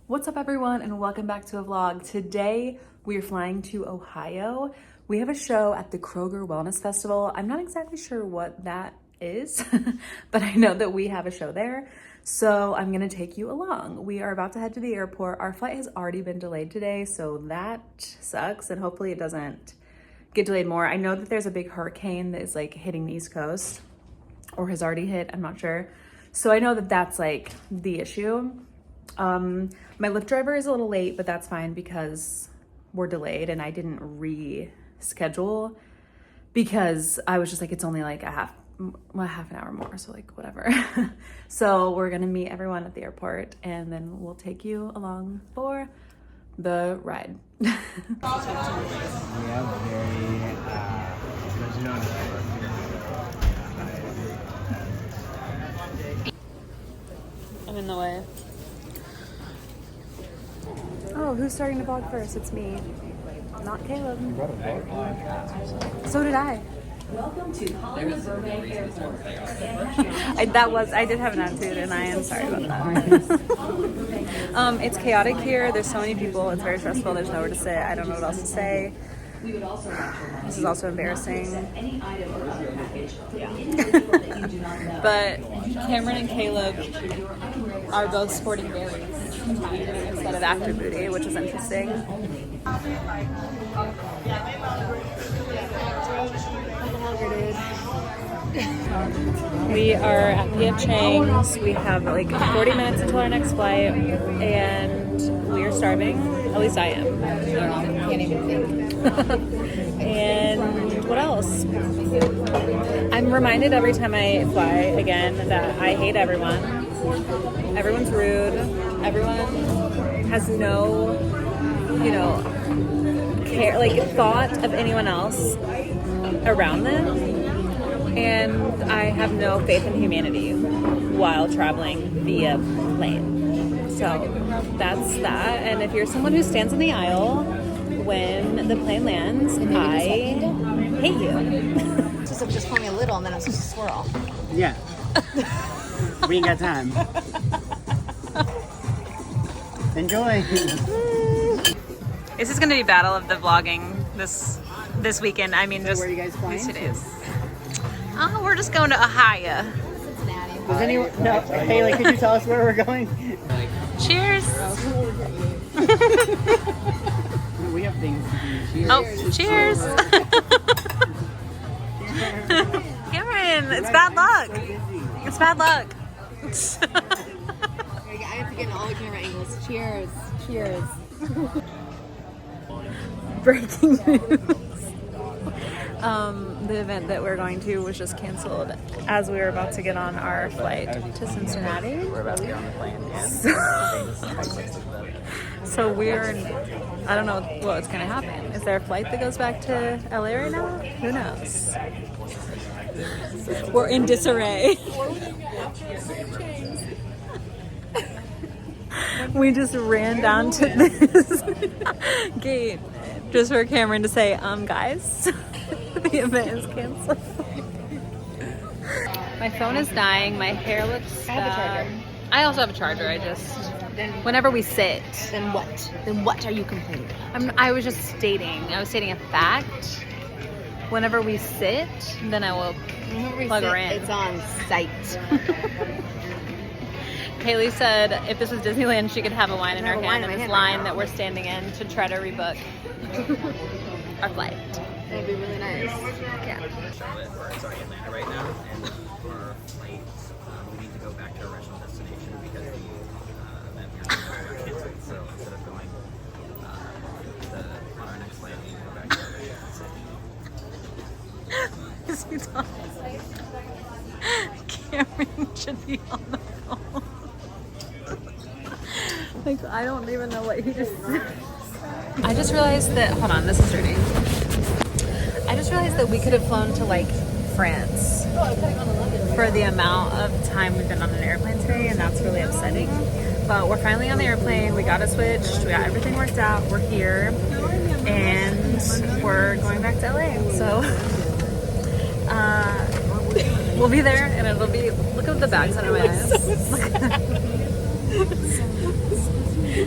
What's up everyone and welcome back to a vlog. Today we are flying to Ohio. We have a show at the Kroger Wellness Festival. I'm not exactly sure what that is, but I know that we have a show there. So I'm gonna take you along. We are about to head to the airport. Our flight has already been delayed today, so that sucks and hopefully it doesn't get delayed more. I know that there's a big hurricane that is like hitting the East Coast or has already hit, I'm not sure. So I know that that's like the issue. My Lyft driver is a little late, but that's fine because we're delayed and I didn't reschedule because I was just like, it's only like a half an hour more, so like whatever. So we're gonna meet everyone at the airport and then we'll take you along for the ride. I'm in the way. Oh, who's starting to vlog first? It's me, not Caleb. So did I. Welcome to Hollywood Burbank Airport. I did have an attitude and I am sorry about that. It's chaotic here. There's so many people. It's very stressful. There's nowhere to sit. I don't know what else to say. This is also embarrassing. But Cameron and Caleb are both sporting berries instead of actor booty, which is interesting. We are at P.F. Chang's. We have like 40 minutes until our next flight, and we are starving. At least I am. I can't even think. And what else? I'm reminded every time I fly again that I hate everyone. Everyone's rude. Everyone has no, care, like thought of anyone else around them. And I have no faith in humanity while traveling via plane. So that's that. And if you're someone who stands in the aisle when the plane lands, I hate you. Just pour me a little and then I'm supposed to swirl. Yeah. We ain't got time. Enjoy. This is going to be battle of the vlogging this weekend. I mean, So just where are you guys flying these 2 to? days. Oh, we're just going to Ohio. Cincinnati. Does anyone? No. Haley, could you tell us where we're going? Cheers. We have things to do. Oh, cheers. Cameron, it's bad luck. It's bad luck. I have to get in all the camera angles. Cheers. Cheers. Breaking news. The event that we're going to was just canceled as we were about to get on our flight to Cincinnati. We're about to get on the plane. So I don't know what's going to happen. Is there a flight that goes back to LA right now? Who knows? We're in disarray. We just ran down to this gate just for Cameron to say, guys, the event is canceled. My phone is dying. My hair looks I have a charger. I also have a charger. Whenever we sit. Then what? Then what are you complaining about? I was stating a fact. Whenever we sit, then I will plug her in. It's on site. Haley said if this was Disneyland, she could have a wine in her have a hand wine in in my this hand right line now. that we're standing in to try to rebook our flight. That'd be really nice. Yeah. Charlotte, or sorry, Atlanta right now, and for our flight, we need to go back to our original destination because the event here got canceled. So instead of going on our next flight, we need to go back to our original destination. Cameron should be on the phone. Like, I don't even know what he just said. I just realized that, hold on, this is dirty. I just realized that we could have flown to like France for the amount of time we've been on an airplane today, and that's really upsetting. But we're finally on the airplane. We got it switched. We got everything worked out. We're here, and we're going back to LA. So we'll be there, and it'll be. Look at the bags under my eyes. You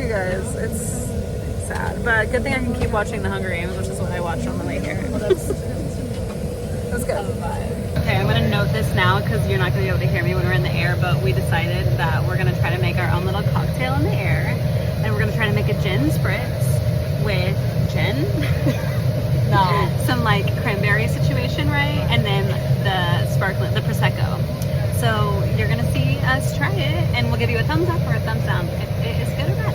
guys, it's sad, but good thing I can keep watching the Hunger Games, which is what I watched on the way here. Well, that's good. Okay, I'm gonna note this now because you're not gonna be able to hear me when we're in the air, but we decided that we're gonna try to make our own little cocktail in the air, and we're gonna try to make a gin spritz with gin. No. Some like cranberry situation, right? And then the sparkling, the Prosecco. So you're gonna see us try it, and we'll give you a thumbs up or a thumbs down if it is good or bad.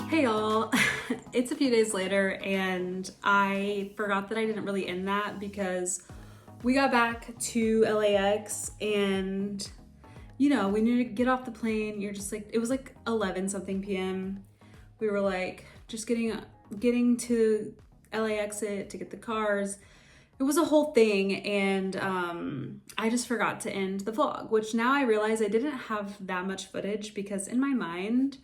Hey y'all, it's a few days later and I forgot that I didn't really end that because we got back to LAX and you know, when you get off the plane, you're just like, it was like 11 something p.m. We were like just getting to LA exit to get the cars. It was a whole thing and I just forgot to end the vlog, which now I realize I didn't have that much footage because in my mind,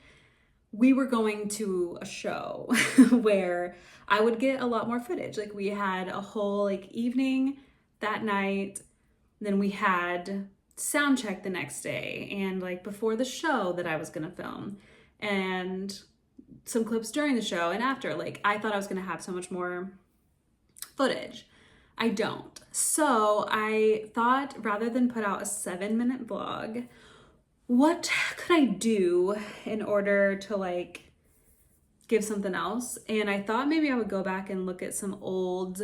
we were going to a show where I would get a lot more footage. Like we had a whole like evening that night, then we had sound check the next day and like before the show that I was gonna film and some clips during the show and after. Like I thought I was gonna have so much more footage. I don't. So I thought rather than put out a 7-minute vlog, what could I do in order to like give something else? And I thought maybe I would go back and look at some old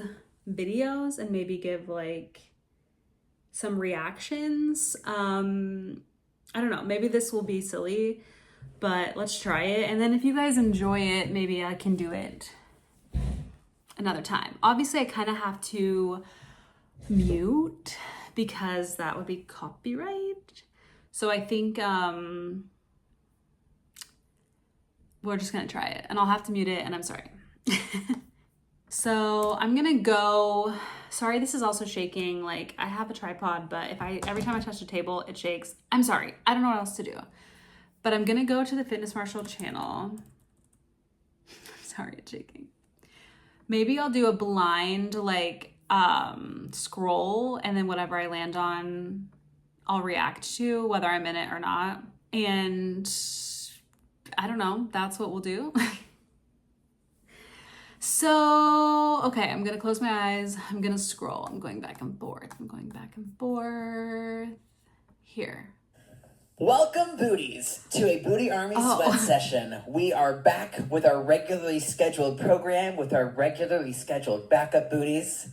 videos and maybe give like some reactions. I don't know, maybe this will be silly, but let's try it. And then if you guys enjoy it, maybe I can do it another time. Obviously I kind of have to mute because that would be copyright. So I think we're just gonna try it and I'll have to mute it and I'm sorry. So I'm gonna go, sorry this is also shaking, like I have a tripod, but every time I touch the table, it shakes. I'm sorry, I don't know what else to do. But I'm gonna go to the Fitness Marshall channel. Sorry, it's shaking. Maybe I'll do a blind like scroll and then whatever I land on, I'll react to whether I'm in it or not. And I don't know, that's what we'll do. So, okay, I'm gonna close my eyes. I'm gonna scroll. I'm going back and forth. I'm going back and forth. Here. Welcome, Booties, to a Booty Army Sweat session. We are back with our regularly scheduled program with our regularly scheduled backup booties.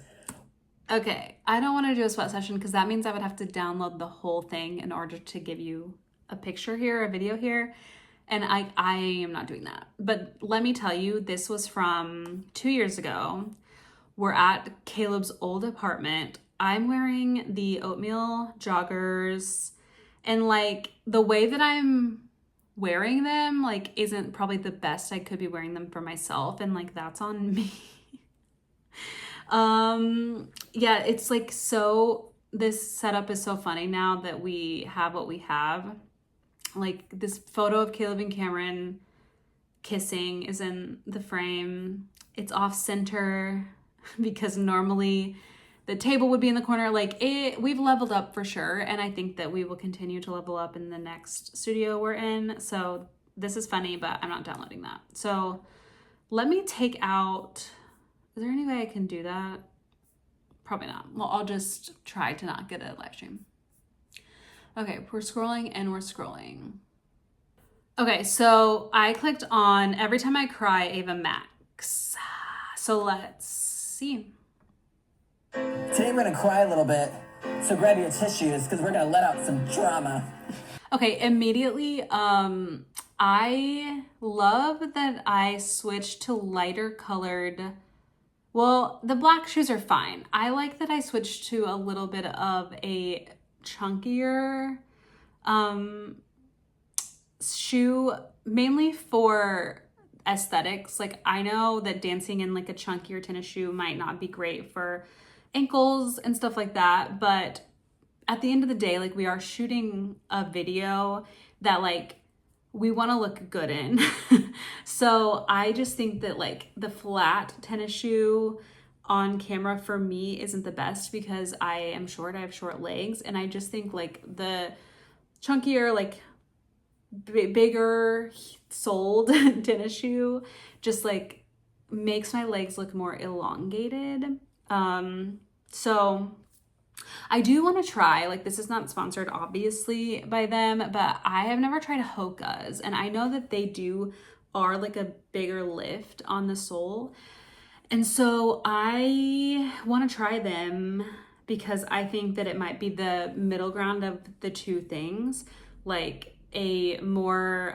Okay, I don't want to do a sweat session because that means I would have to download the whole thing in order to give you a picture here, a video here. And I am not doing that. But let me tell you, this was from 2 years ago. We're at Caleb's old apartment. I'm wearing the oatmeal joggers. And like the way that I'm wearing them, like isn't probably the best I could be wearing them for myself. And like that's on me. Yeah, it's like this setup is so funny now that we have what we have. Like this photo of Caleb and Cameron kissing is in the frame. It's off center because normally the table would be in the corner. Like we've leveled up for sure. And I think that we will continue to level up in the next studio we're in. So this is funny, but I'm not downloading that. So let me take out, is there any way I can do that? Probably not. Well, I'll just try to not get a live stream. Okay, we're scrolling and we're scrolling. Okay, so I clicked on Every Time I Cry, Ava Max. So let's see. Today we're gonna cry a little bit, so grab your tissues because we're gonna let out some drama. Okay, immediately, I love that I switched to lighter colored Well, the black shoes are fine. I like that I switched to a little bit of a chunkier shoe, mainly for aesthetics. Like, I know that dancing in like a chunkier tennis shoe might not be great for ankles and stuff like that, but at the end of the day, like, we are shooting a video that like we want to look good in. So I just think that like the flat tennis shoe on camera for me isn't the best because I am short, I have short legs, and I just think like the chunkier, like bigger soled tennis shoe just like makes my legs look more elongated. So I do want to try, like, this is not sponsored obviously by them, but I have never tried Hoka's, and I know that they are like a bigger lift on the sole. And so I want to try them because I think that it might be the middle ground of the two things, like a more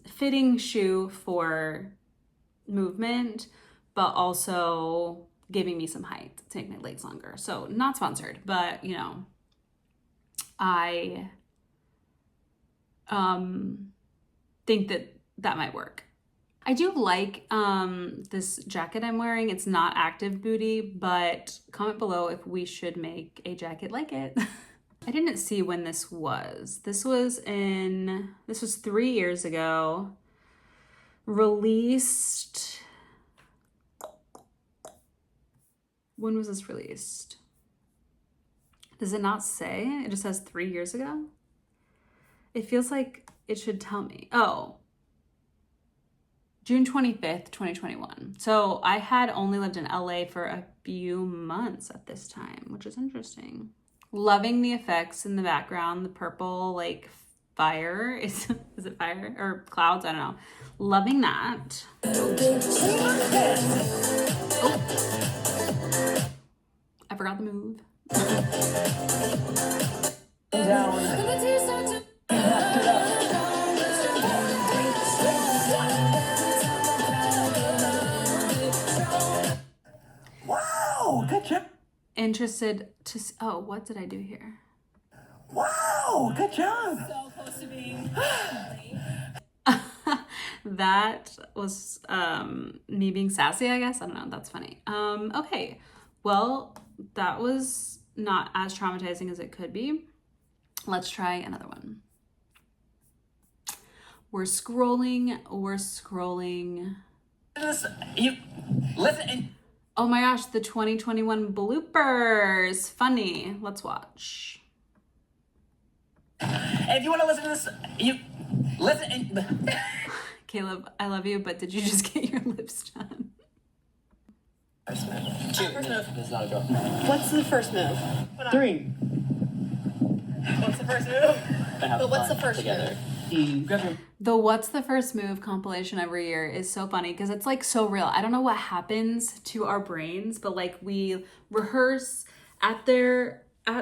fitting shoe for movement, but also giving me some height to make my legs longer. So not sponsored, but you know, I think that might work. I do like this jacket I'm wearing. It's not active booty, but comment below if we should make a jacket like it. I didn't see when this was. This was 3 years ago. Released. When was this released? Does it not say? It just says 3 years ago. It feels like it should tell me. Oh, June 25th, 2021. So I had only lived in LA for a few months at this time, which is interesting. Loving the effects in the background, the purple like fire. Is it fire or clouds? I don't know. Loving that. Oh. I forgot the move. Wow, good job. Interested to oh, what did I do here? Wow, good job. So close to being. That was me being sassy, I guess. I don't know. That's funny. Okay. Well, that was not as traumatizing as it could be. Let's try another one. We're scrolling. Listen. Oh my gosh, the 2021 bloopers. Funny. Let's watch. And if you want to listen to this, listen. Caleb, I love you, but did you just get your lips done? First move. It's not a joke. What's the first move? 3. What's the first move? But what's the first move? The What's the First Move compilation every year is so funny because it's like so real. I don't know what happens to our brains, but like we rehearse at the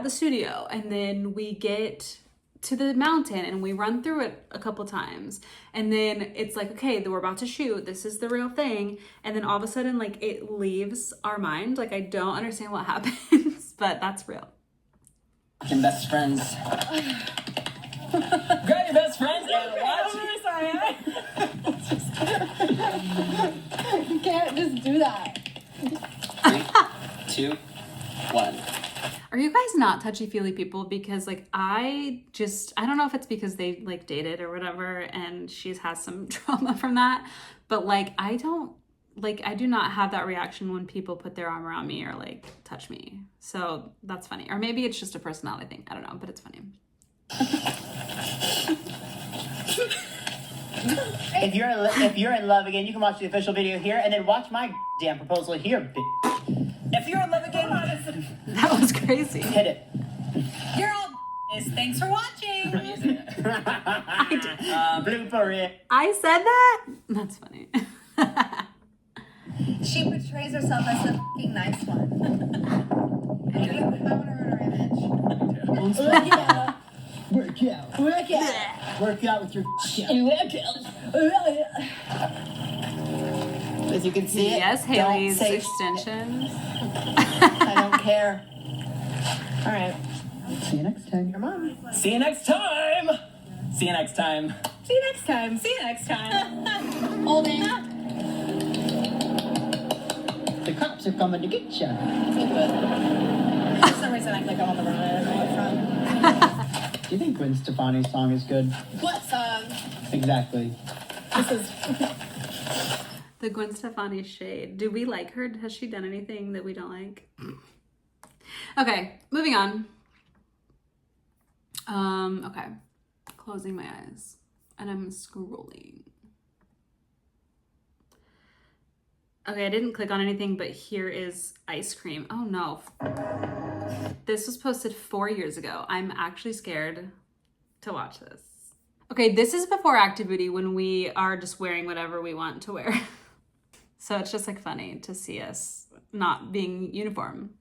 studio and then we get to the mountain and we run through it a couple times and then it's like, okay, we're about to shoot, this is the real thing, and then all of a sudden like it leaves our mind. Like I don't understand what happens, but that's real. Fucking best friends. Grab your best friends and watch. You can't just do that. 3, 2, 1. Are you guys not touchy-feely people? Because like I don't know if it's because they like dated or whatever and she's has some trauma from that, but like I do not have that reaction when people put their arm around me or like touch me. So that's funny. Or maybe it's just a personality thing. I don't know, but it's funny. If you're in love again, you can watch the official video here and then watch my damn proposal here, bitch. If you're in love again, That was crazy. Hit it. You're all thanks for watching. Blooper it. I said that? That's funny. She portrays herself as the fucking nice one. I want to run her image. Work out. Work out with your shit. As you can see it, Yes, don't Haley's say extensions. I don't care. All right. See you next time. Your mom. See you next time. See you next time. See you next time. See you next time. Holding. The cops are coming to get you. For some reason, I think I'm on the run. I don't know what from. Do you think Gwen Stefani's song is good? What song? Exactly. This is. The Gwen Stefani shade. Do we like her? Has she done anything that we don't like? Okay, moving on. Okay. Closing my eyes. And I'm scrolling. Okay, I didn't click on anything, but here is ice cream. Oh no. This was posted 4 years ago. I'm actually scared to watch this. Okay, this is before Active Booty when we are just wearing whatever we want to wear. So it's just like funny to see us not being uniform.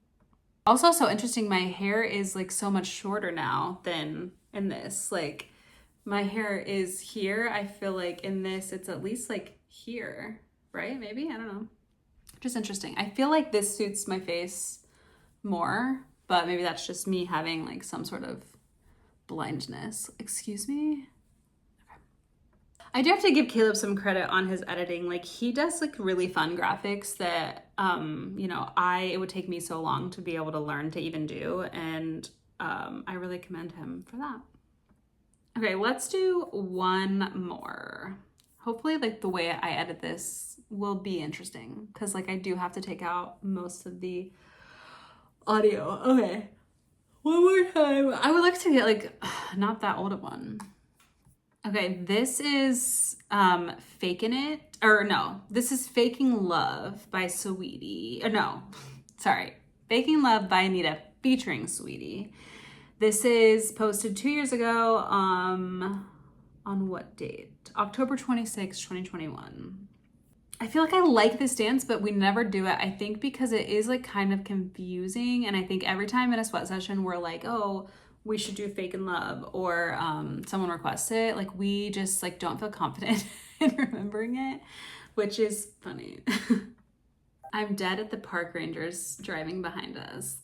Also so interesting, my hair is like so much shorter now than in this. Like my hair is here. I feel like in this it's at least like here, right? Maybe, I don't know. Just interesting. I feel like this suits my face more, but maybe that's just me having like some sort of blindness. Excuse me? I do have to give Caleb some credit on his editing. Like he does like really fun graphics that, you know, it would take me so long to be able to learn to even do. And I really commend him for that. Okay, let's do one more. Hopefully like the way I edit this will be interesting because like I do have to take out most of the audio. Okay, one more time. I would like to get like not that old a one. Okay, this is Faking It, or no, this is Faking Love by Saweetie. No, sorry, Faking Love by Anita featuring Saweetie. This is posted 2 years ago, on what date? October 26, 2021. I feel like I like this dance, but we never do it. I think because it is like kind of confusing, and I think every time in a sweat session we're like, oh, we should do Fakin' Love, or someone requests it. Like we just like don't feel confident in remembering it, which is funny. I'm dead at the park rangers driving behind us.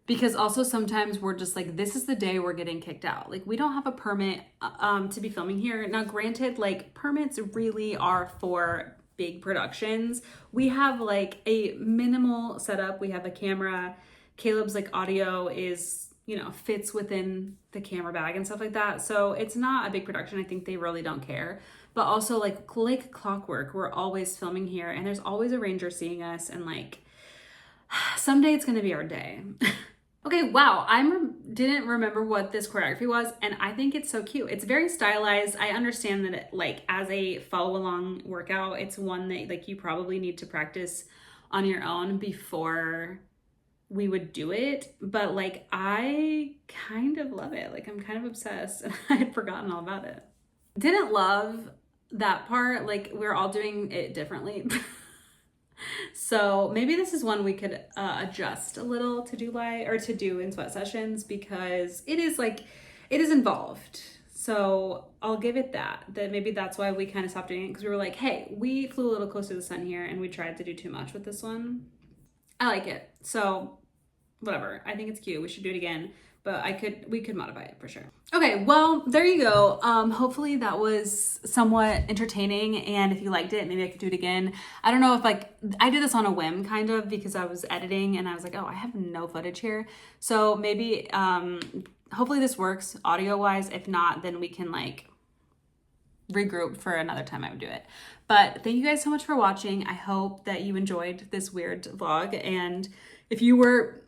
Because also sometimes we're just like, this is the day we're getting kicked out. Like we don't have a permit to be filming here. Now granted, like permits really are for big productions. We have like a minimal setup. We have a camera. Caleb's like audio is, you know, fits within the camera bag and stuff like that. So it's not a big production. I think they really don't care. But also like clockwork, we're always filming here and there's always a ranger seeing us, and like someday it's gonna be our day. Okay, wow, didn't remember what this choreography was, and I think it's so cute. It's very stylized. I understand that it, like as a follow along workout, it's one that like you probably need to practice on your own before we would do it, but like I kind of love it. Like I'm kind of obsessed, and I had forgotten all about it. Didn't love that part. Like we're all doing it differently. So maybe this is one we could adjust a little to do in sweat sessions, because it is involved. So I'll give it that maybe that's why we kind of stopped doing it, because we were like, hey, we flew a little closer to the sun here and we tried to do too much with this one. I like it. So whatever. I think it's cute. We should do it again, but we could modify it for sure. Okay, well, there you go. Hopefully that was somewhat entertaining, and if you liked it, maybe I could do it again. I don't know if like, I did this on a whim kind of, because I was editing and I was like, oh, I have no footage here. So maybe, hopefully this works audio wise. If not, then we can like regroup for another time I would do it. But thank you guys so much for watching. I hope that you enjoyed this weird vlog, and if you were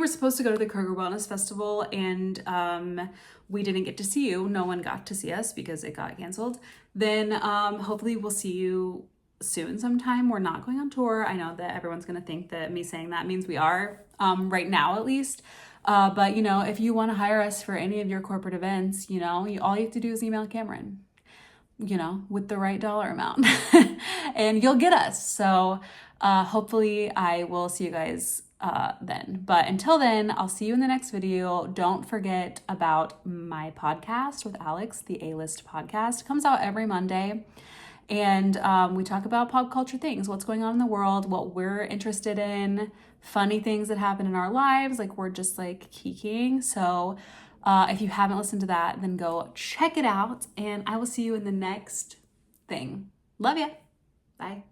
supposed to go to the Kroger Wellness Festival and we didn't get to see you, no one got to see us because it got canceled, then hopefully we'll see you soon sometime. We're not going on tour. I know that everyone's gonna think that me saying that means we are, right now at least. But you know, if you wanna hire us for any of your corporate events, you know, all you have to do is email Cameron, you know, with the right dollar amount and you'll get us. So hopefully I will see you guys then. But until then, I'll see you in the next video. Don't forget about my podcast with Alex, the A-List podcast. It comes out every Monday. And we talk about pop culture things, what's going on in the world, what we're interested in, funny things that happen in our lives. Like we're just like kikiing. So if you haven't listened to that, then go check it out. And I will see you in the next thing. Love ya. Bye.